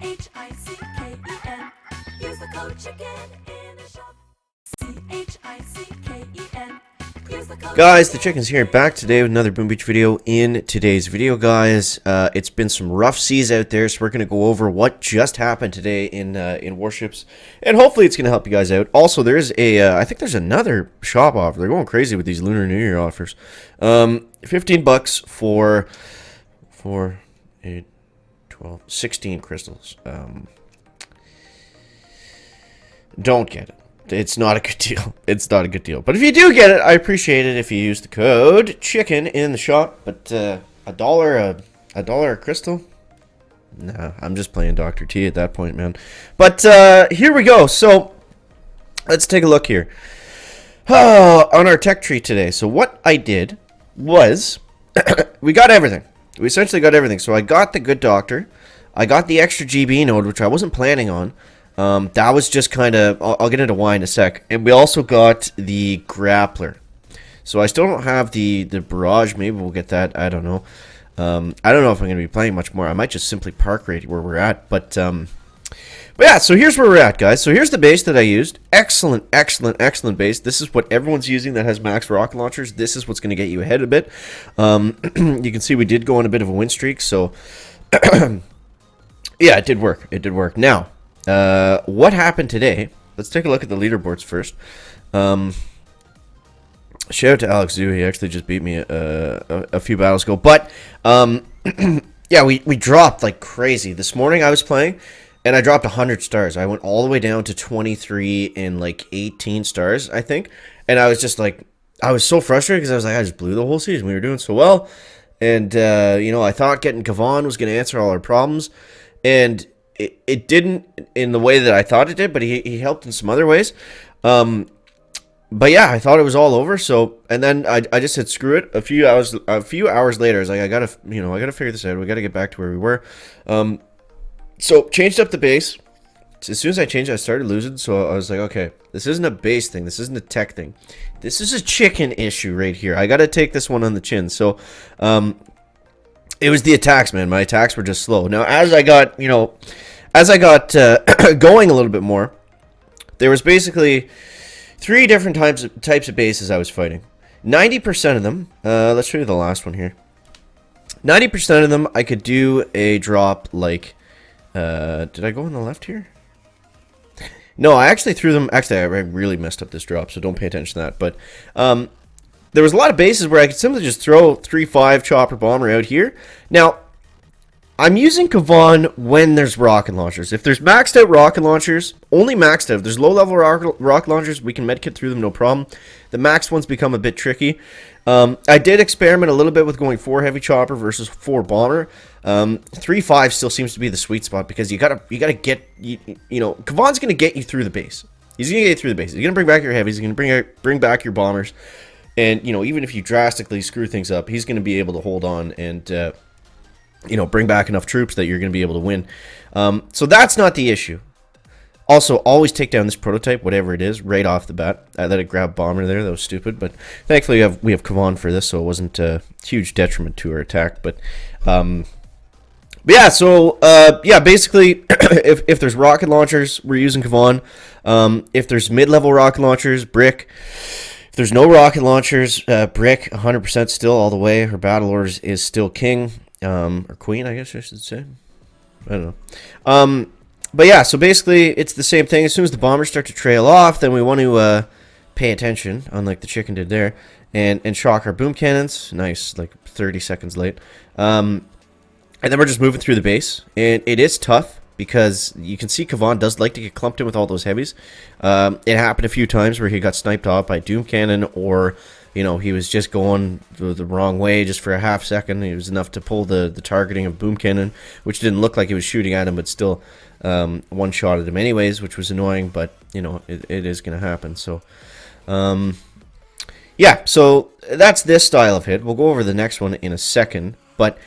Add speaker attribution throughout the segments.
Speaker 1: CHICKEN. Use the code chicken in the shop. CHICKEN. Use the code
Speaker 2: Guys, the Chicken's here, back today with another Boom Beach video. In today's video, guys, it's been some rough seas out there, so we're going to go over what just happened today in Warships, and hopefully it's going to help you guys out. Also, there's I think there's another shop offer. They're going crazy with these Lunar New Year offers. 15 bucks for 8, 12, 16 crystals. Don't get it. It's not a good deal. It's not a good deal. But if you do get it, I appreciate it if you use the code chicken in the shop. But $1 a crystal? Nah, I'm just playing Dr. T at that point, man. But here we go. So let's take a look here on our tech tree today. So what I did was we got everything. We essentially got everything. So I got the good doctor. I got the extra GB node, which I wasn't planning on. That was just kind of, I'll get into why in a sec. And we also got the grappler. So I still don't have the barrage. Maybe we'll get that. I don't know. I don't know if I'm going to be playing much more. I might just simply park right where we're at. But yeah, so here's where we're at, guys. So here's the base that I used. Excellent, excellent, excellent base. This is what everyone's using that has max rocket launchers. This is what's going to get you ahead a bit. You can see we did go on a bit of a win streak. So yeah, it did work. It did work. Now, what happened today? Let's take a look at the leaderboards first. Shout out to Alex Zoo. He actually just beat me a few battles ago. But yeah, we dropped like crazy. This morning I was playing, and I dropped 100 stars. I went all the way down to 23 and like 18 stars, I think. And I was just like, I was so frustrated because I was like, I just blew the whole season. We were doing so well, and you know, I thought getting Kavan was going to answer all our problems, and it didn't in the way that I thought it did, but he helped in some other ways. But yeah, I thought it was all over. So, and then I just said screw it. A few hours later, I was like, I gotta figure this out. We gotta get back to where we were. So changed up the base. As soon as I changed, I started losing. So I was like, okay, this isn't a base thing. This isn't a tech thing. This is a chicken issue right here. I gotta take this one on the chin. So, it was the attacks, man. My attacks were just slow. Now, as I got going a little bit more, there was basically 3 different types of bases I was fighting. 90% of them, let's show you the last one here. 90% of them, I could do a drop like, did I go on the left here? No, I actually threw them. Actually, I really messed up this drop, so don't pay attention to that. But there was a lot of bases where I could simply just throw 3-5 chopper bomber out here. Now, I'm using Kavan when there's rocket launchers. If there's maxed out rocket launchers, only maxed out. If there's low level rocket launchers, we can medkit through them, no problem. The maxed ones become a bit tricky. I did experiment a little bit with going 4 heavy chopper versus 4 bomber. 3-5 still seems to be the sweet spot because you gotta get you know, Kavan's gonna get you through the base. He's gonna get you through the base. He's gonna bring back your heavies. He's gonna bring back your bombers. And, you know, even if you drastically screw things up, he's going to be able to hold on and, you know, bring back enough troops that you're going to be able to win. So that's not the issue. Also, always take down this prototype, whatever it is, right off the bat. I let it grab bomber there. That was stupid. But thankfully, we have Kavan for this, so it wasn't a huge detriment to our attack. But yeah, so, yeah, basically, if there's rocket launchers, we're using Kavan. If there's mid-level rocket launchers, Brick. If there's no rocket launchers, Brick, 100% still all the way. Her battle orders is still king, or queen, I guess I should say. I don't know. But yeah, so basically it's the same thing. As soon as the bombers start to trail off, then we want to pay attention, unlike the chicken did there, and shock our boom cannons. Nice, like 30 seconds late. And then we're just moving through the base, and it is tough. Because you can see Kavan does like to get clumped in with all those heavies. It happened a few times where he got sniped off by Doom Cannon, or, you know, he was just going the wrong way just for a half second. It was enough to pull the targeting of Boom Cannon, which didn't look like he was shooting at him, but still one-shotted him anyways, which was annoying, but, you know, it is going to happen. So, yeah, so that's this style of hit. We'll go over the next one in a second, but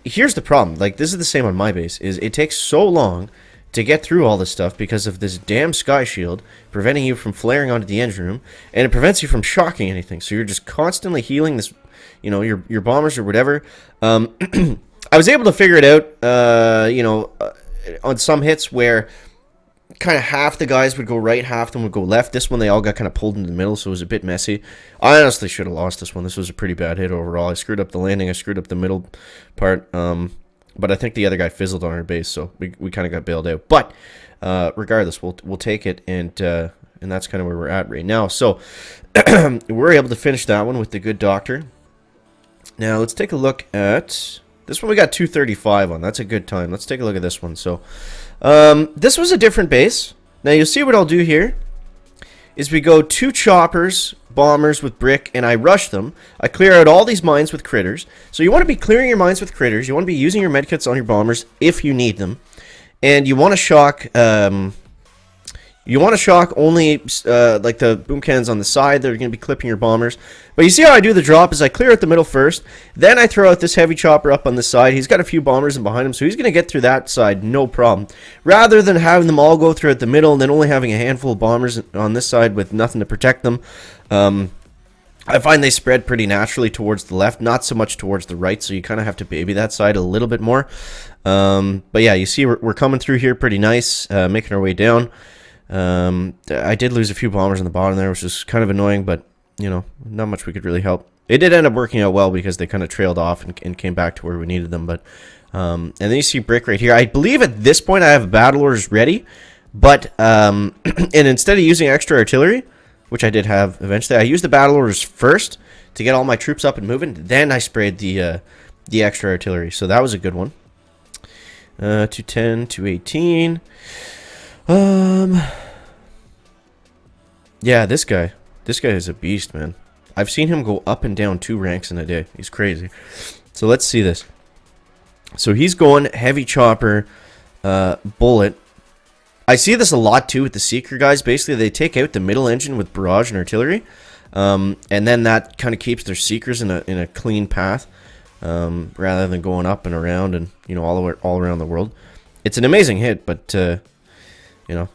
Speaker 2: here's the problem. Like, this is the same on my base, is it takes so long to get through all this stuff because of this damn sky shield preventing you from flaring onto the engine room, and it prevents you from shocking anything. So you're just constantly healing this, you know, your bombers or whatever. I was able to figure it out, you know, on some hits where kind of half the guys would go right, half of them would go left. This one, they all got kind of pulled into the middle, so it was a bit messy. I honestly should have lost this one. This was a pretty bad hit overall. I screwed up the landing. I screwed up the middle part. But I think the other guy fizzled on our base, so we kind of got bailed out. But regardless, we'll take it, and that's kind of where we're at right now. So we're able to finish that one with the good doctor. Now let's take a look at this one. We got 235 on. That's a good time. Let's take a look at this one. So this was a different base. Now you'll see what I'll do here is we go 2 choppers, bombers with brick, and I rush them. I clear out all these mines with critters. So you want to be clearing your mines with critters. You want to be using your medkits on your bombers if you need them. And you want to shock only like the boom cannons on the side that are going to be clipping your bombers. But you see how I do the drop is I clear out the middle first. Then I throw out this heavy chopper up on the side. He's got a few bombers in behind him, so he's going to get through that side, no problem. Rather than having them all go throughout the middle and then only having a handful of bombers on this side with nothing to protect them. I find they spread pretty naturally towards the left, not so much towards the right, so you kind of have to baby that side a little bit more. But yeah, you see we're coming through here pretty nice, making our way down. I did lose a few bombers on the bottom there, which is kind of annoying, but you know, not much we could really help. It did end up working out well because they kind of trailed off and came back to where we needed them. But and then you see brick right here. I believe at this point I have battle orders ready, but and instead of using extra artillery, which I did have eventually, I used the battle orders first to get all my troops up and moving. Then I sprayed the extra artillery, so that was a good one. 210, 218. Yeah, this guy is a beast, man. I've seen him go up and down 2 ranks in a day. He's crazy. So let's see this. So he's going heavy chopper, bullet. I see this a lot too with the Seeker guys. Basically, they take out the middle engine with barrage and artillery, and then that kind of keeps their Seekers in a clean path, rather than going up and around and all around the world. It's an amazing hit, but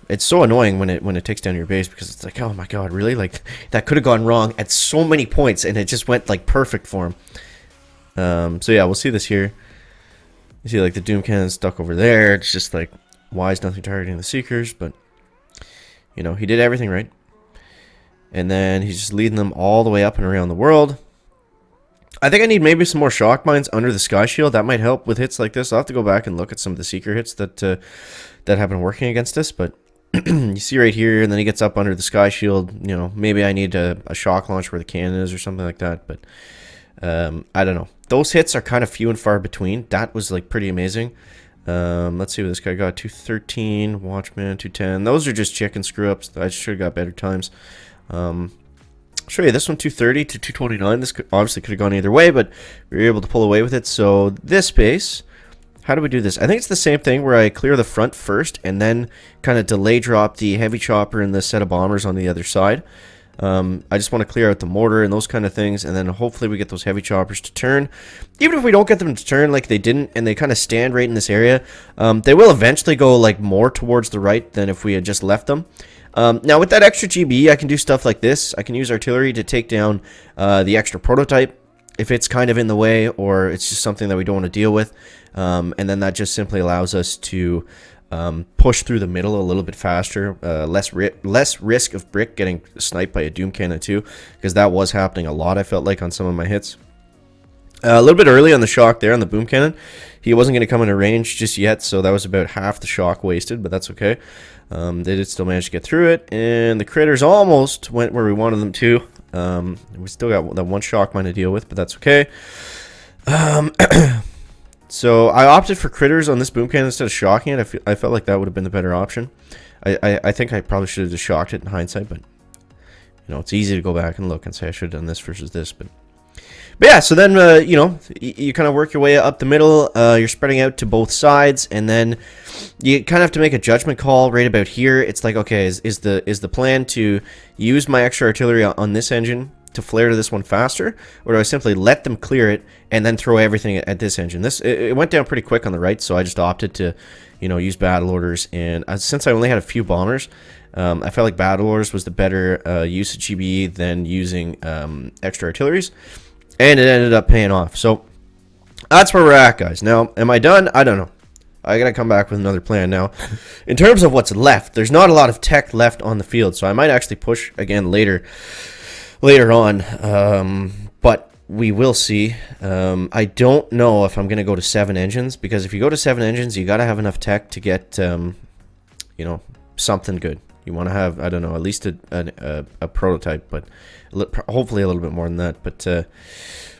Speaker 2: it's so annoying when it takes down your base because it's like, oh my god, really? Like that could have gone wrong at so many points, and it just went like perfect for him. So yeah, we'll see this here. You see like the Doom Cannon stuck over there. It's just like, why is nothing targeting the Seekers? But he did everything right. And then he's just leading them all the way up and around the world. I think I need maybe some more shock mines under the Sky Shield. That might help with hits like this. I'll have to go back and look at some of the Seeker hits that have been working against us. But you see right here, and then he gets up under the Sky Shield. Maybe I need a shock launch where the cannon is or something like that. But I don't know. Those hits are kind of few and far between. That was like pretty amazing. Let's see what this guy got. 213, Watchman, 210. Those are just chicken screw-ups. I should have got better times. I'll show you this one, 230 to 229. This obviously could have gone either way, but we were able to pull away with it. So this base, how do we do this? I think it's the same thing where I clear the front first and then kind of delay drop the heavy chopper and the set of bombers on the other side. I just want to clear out the mortar and those kind of things, and then hopefully we get those heavy choppers to turn. Even if we don't get them to turn like they didn't, and they kind of stand right in this area, they will eventually go like more towards the right than if we had just left them. Now with that extra GB, I can do stuff like this. I can use artillery to take down the extra prototype if it's kind of in the way, or it's just something that we don't want to deal with. And then that just simply allows us to push through the middle a little bit faster, less risk of brick getting sniped by a Doom Cannon too, because that was happening a lot, I felt like, on some of my hits. A little bit early on the shock there on the Boom Cannon. He wasn't going to come into range just yet, so that was about half the shock wasted, but that's okay. They did still manage to get through it, and the critters almost went where we wanted them to. We still got that one shock mine to deal with, but that's okay. So I opted for critters on this boom cannon instead of shocking it. I felt like that would have been the better option. I think I probably should have just shocked it in hindsight, but it's easy to go back and look and say I should have done this versus this. But yeah, so then you kind of work your way up the middle. You're spreading out to both sides, and then you kind of have to make a judgment call right about here. It's like, okay, is the plan to use my extra artillery on this engine to flare to this one faster, or do I simply let them clear it and then throw everything at this engine? It went down pretty quick on the right, so I just opted to use battle orders. And since I only had a few bombers, I felt like battle orders was the better use of GBE than using extra artilleries, and it ended up paying off. So that's where we're at, guys. Now, am I done? I don't know. I gotta come back with another plan. Now, in terms of what's left, there's not a lot of tech left on the field, so I might actually push again later on. But we will see. I don't know if I'm gonna go to 7 engines, because if you go to 7 engines, you gotta have enough tech to get something good. You want to have, I don't know, at least a prototype, but hopefully a little bit more than that. But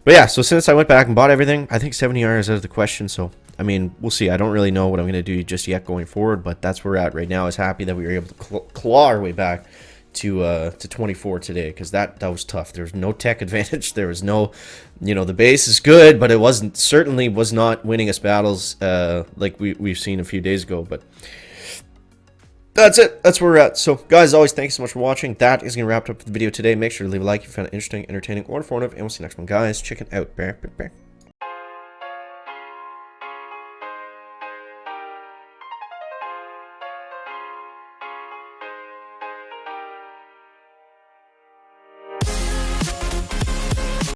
Speaker 2: yeah, so since I went back and bought everything, I think 70R is out of the question. So, I mean, we'll see. I don't really know what I'm going to do just yet going forward, but that's where we're at right now. I was happy that we were able to claw our way back to 24 today, because that was tough. There was no tech advantage. There was no, the base is good, but it certainly was not winning us battles like we've seen a few days ago. But that's it. That's where we're at. So, guys, as always, thank you so much for watching. That is going to wrap up the video today. Make sure to leave a like if you found it interesting, entertaining, or informative. And we'll see you next one, guys. Check it out.